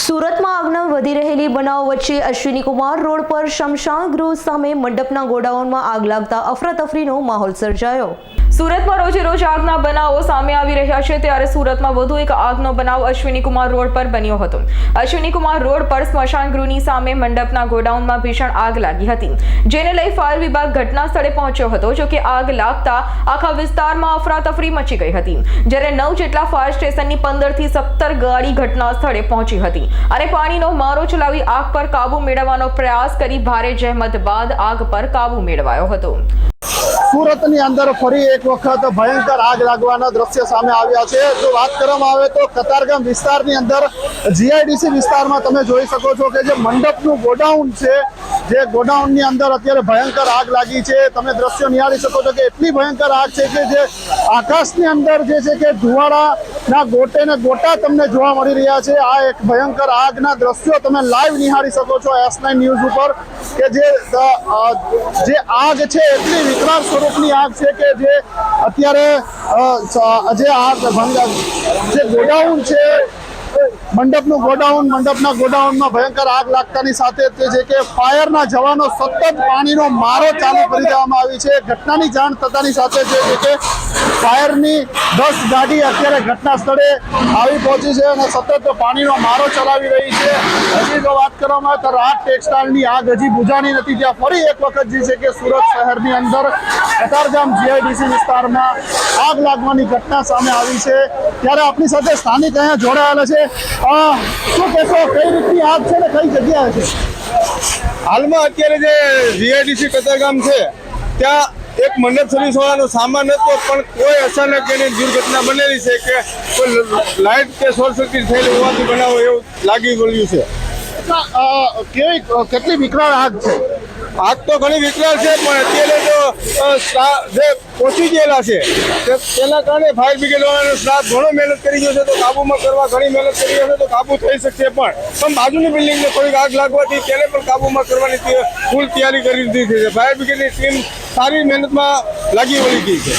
સુરતમાં આગના વધી રહેલી બનાવ વચ્ચે અશ્વિની કુમાર રોડ પર શમશાન ગૃહ સામે મંડપના ગોડાઉનમાં આગ લાગતા અફરાતફરીનો માહોલ સર્જાયો। સુરતમાં રોજે રોજ આગના બનાવો સામે આવી રહ્યા છે, ત્યારે સુરતમાં વધુ એક આગનો બનાવ અશ્વિની કુમાર રોડ પર બન્યો હતો। અશ્વિની કુમાર રોડ પર સ્મશાન ગૃહની સામે મંડપના ગોડાઉનમાં ભીષણ આગ લાગી હતી, જેને લઈ ફાયર વિભાગ ઘટના સ્થળે પહોંચ્યો હતો। જો કે આગ લાગતા આખા વિસ્તારમાં અફરાતફરી મચી ગઈ હતી, જ્યારે 9 જેટલા ફાયર સ્ટેશનની 15 થી 17 ગાડી ઘટના સ્થળે પહોંચી હતી અને પાણીનો મારો ચલાવી આગ પર કાબુ મેળવવાનો પ્રયાસ કરી ભારે જહેમત બાદ આગ પર કાબુ મેળવાયો હતો। સુરતની અંદર ફરી એક વખત ભયંકર આગ લાગવાના દ્રશ્ય સામે આવ્યા છે। જો વાત કરવામાં આવે તો કતારગામ વિસ્તારની અંદર જીઆઈડીસી વિસ્તારમાં તમે જોઈ શકો છો કે જે મંડપનું ગોડાઉન છે, જે ગોડાઉનની અંદર અત્યારે ભયંકર આગ લાગી છે। તમે દ્રશ્યો નિહાળી શકો છો કે એટલી ભયંકર આગ છે કે જે આકાશની અંદર જે છે કે ધુવાડાના ગોટે ને ગોટા તમને જોવા મળી રહ્યા છે। આ એક ભયંકર આગના દ્રશ્યો તમે લાઈવ નિહાળી શકો છો S9 ન્યૂઝ ઉપર કે જે આગ છે એટલી વિકરાળ સ્વરૂપની આગ છે કે જે અત્યારે જે ગોડાઉન છે મંડપનું ગોડાઉન, મંડપના ગોડાઉનમાં ભયંકર આગ લાગતાની સાથે તે છે કે ફાયરના જવાનો સતત પાણીનો મારો ચાલુ કરી દેવામાં આવી છે। ઘટનાની જાણ થતાની સાથે જે છે કે ફાયરની 10 ગાડી અત્યારે ઘટના સ્થળે આવી પહોંચી છે અને સતત પાણીનો મારો ચલાવી રહી છે। હજી જો વાત કરવામાં આવે તો રાત ટેક્સટાઇલની આગ હજી બુઝાણી નથી, ત્યાં ફરી એક વખત જે છે કે સુરત શહેરની અંદર કતારગામ જીઆઈડીસી વિસ્તારમાં આગ લાગવાની ઘટના સામે આવી છે। ત્યારે આપણી સાથે સ્થાનિક અહીંયા જોડાયેલા છે। શું કહેશો, કઈ રીતની આગ છે ને કઈ જગ્યાએ છે? હાલમાં અત્યારે જે જીઆઈડીસી કતારગામ છે ત્યાં એક મંડપ સર્વિસ વાળાનો સામાન હતો, પણ કોઈ અચાનક એની દુર્ઘટના બનેલી છે કે કોઈ લાઇટ કે શોર્ટ સર્કિટ થયેલી હોવાથી બનાવો એવું લાગી રહ્યું છે। કેટલી વિકરાળ આગ છે? આગ તો ઘણી વિકરાળ છે, પણ અત્યારે તો જે પહોંચી ગયેલા છે તેના કારણે ફાયર બ્રિગેડ વાળાનો સ્ટાફ ઘણો મહેનત કરી ગયો છે, તો કાબુમાં કરવા ઘણી મહેનત કરી ગયો છે તો કાબુ થઈ શકશે। પણ બાજુની બિલ્ડિંગને થોડીક આગ લાગવાથી તેને પણ કાબુમાં કરવાની ફૂલ તૈયારી કરી દીધી છે। ફાયર બ્રિગેડની ટીમ સારી મહેનતમાં લાગી વળી ગઈ છે।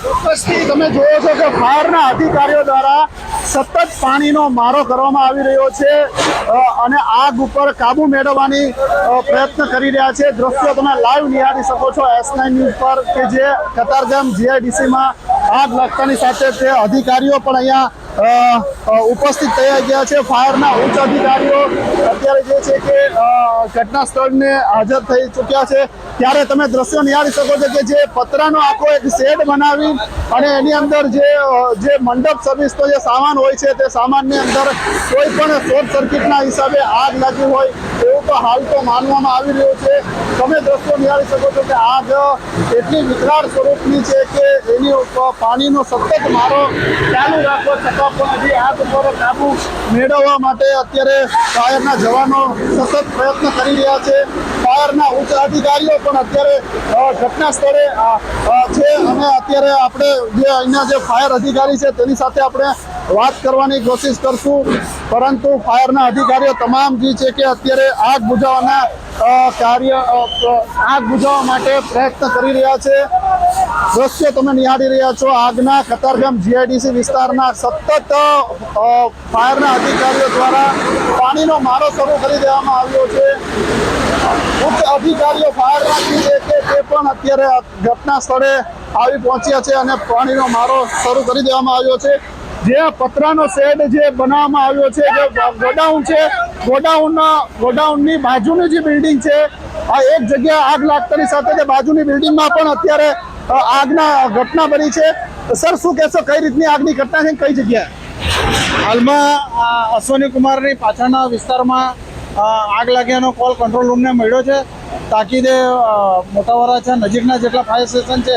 ચોક્કસથી તમે જોયો છો કે ફાયરના અધિકારીઓ દ્વારા સતત પાણીનો મારો કરવામાં આવી રહ્યો છે અને આગ ઉપર કાબુ મેળવવાની પ્રયત્ન કરી રહ્યા છે। દ્રશ્યો તમે લાઈવ નિહાળી શકો છો S9 ન્યૂઝ પર કે જે કતારગામ જીઆઈડીસીમાં આગ લાગતાની સાથે તે અધિકારીઓ પણ અહીંયા ઉપસ્થિત થઈ ગયા છે। ફાયરના ઉચ્ચ અધિકારીઓ અત્યારે જે છે કે ઘટના સ્થળને હાજર થઈ ચૂક્યા છે। ત્યારે તમે દ્રશ્યો નિહાળી શકો છો કે જે પતરાનો આખો એક શેડ બનાવી અને એની અંદર જે મંડપ સર્વિસનો જે સામાન હોય છે તે સામાનની અંદર કોઈ પણ શોર્ટ સર્કિટના હિસાબે આગ લાગી હોય એવું તો હાલ તો માનવામાં આવી રહ્યું છે। તમે દ્રશ્યો નિહાળી શકો છો કે આગ એટલી વિકરાળ સ્વરૂપની છે કે એની ઉપર પાણીનો સતત મારો ચાલુ રાખવો છતાં પણ હજી આગ ઉપર કાબુ મેળવવા માટે અત્યારે ફાયરના જવાનો સતત પ્રયત્ન કરી રહ્યા છે। ફાયરના ઉચ્ચ અધિકારીઓ પણ અત્યારે ઘટના સ્થળે છે અને અત્યારે આપણે જે અહીંના જે ફાયર અધિકારી છે તેની સાથે આપણે વાત કરવાની કોશિશ કરશું, પરંતુ ફાયરના અધિકારીઓ તમામ જે છે કે અત્યારે આગ બુઝાવવાના આગ બુઝાવવા માટે પ્રયત્ન કરી રહ્યા છે। દ્રશ્યો તમે નિહાળી રહ્યા છો આગના કતારગામ જીઆઈડીસી વિસ્તારના સતત ફાયરના અધિકારીઓ દ્વારા પાણીનો મારો શરૂ કરી દેવામાં આવ્યો છે। ઉચ્ચ અધિકારીઓ ફાયરના છે કે તે પણ અત્યારે ઘટના સ્થળે આવી પહોંચ્યા છે અને પાણીનો મારો શરૂ કરી દેવામાં આવ્યો છે। જે પતરાનો શેડ જે બનાવવામાં આવ્યો છે, જે ગોડાઉન છે, ગોડાઉનની બાજુની જે બિલ્ડિંગ છે, આ એક જગ્યાએ આગ લાગતાની સાથે બાજુની બિલ્ડિંગમાં પણ અત્યારે આગના ઘટના બની છે। સર, શું કહેશો, કઈ રીતની આગની ઘટના છે, કઈ જગ્યાએ? હાલમાં અશ્વિની કુમારની પાછળના વિસ્તારમાં આગ લાગ્યાનો કોલ કંટ્રોલ રૂમને મળ્યો છે। તાકીદે મોટા વરાછા નજીકના જેટલા ફાયર સ્ટેશન છે,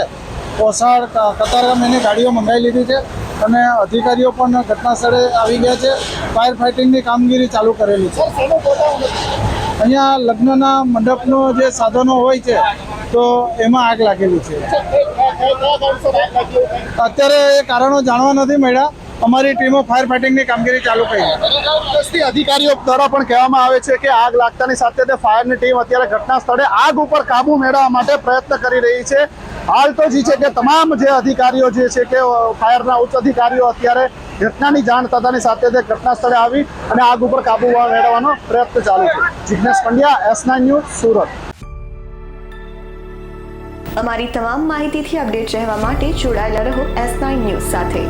કોસાડ, કતારગામ, એની ગાડીઓ મંગાવી લીધી છે અને અધિકારીઓ પણ ઘટના સ્થળે આવી ગયા છે। ફાયર ફાઇટિંગની કામગીરી ચાલુ કરેલી છે। અહીંયા લગ્નના મંડપનું જે સાધનો હોય છે તો એમાં આગ લાગેલી છે। અત્યારે એ કારણો જાણવા નથી મળ્યા। અમારી ટીમો ફાયર ફાઇટિંગની કામગીરી ચાલુ કરી। અધિકારીઓ દ્વારા પણ કહેવામાં આવે છે કે આગ લાગતાની સાથે ફાયરની ટીમ અત્યારે ઘટના સ્થળે આગ ઉપર કાબુ મેળવવા માટે પ્રયત્ન કરી રહી છે। હાલ તો જે છે કે તમામ જે અધિકારીઓ જે છે કે ફાયરના ઉચ્ચ અધિકારીઓ અત્યારે ઘટનાની જાણ થતાની સાથે તે ઘટના સ્થળે આવી અને આગ ઉપર કાબુ મેળવવાનો પ્રયત્ન ચાલુ છે. Jignesh Pandya, S9 news, Surat. અમારી તમામ માહિતીથી અપડેટ રહેવા માટે જોડાયેલા રહો S9 ન્યૂઝ સાથે.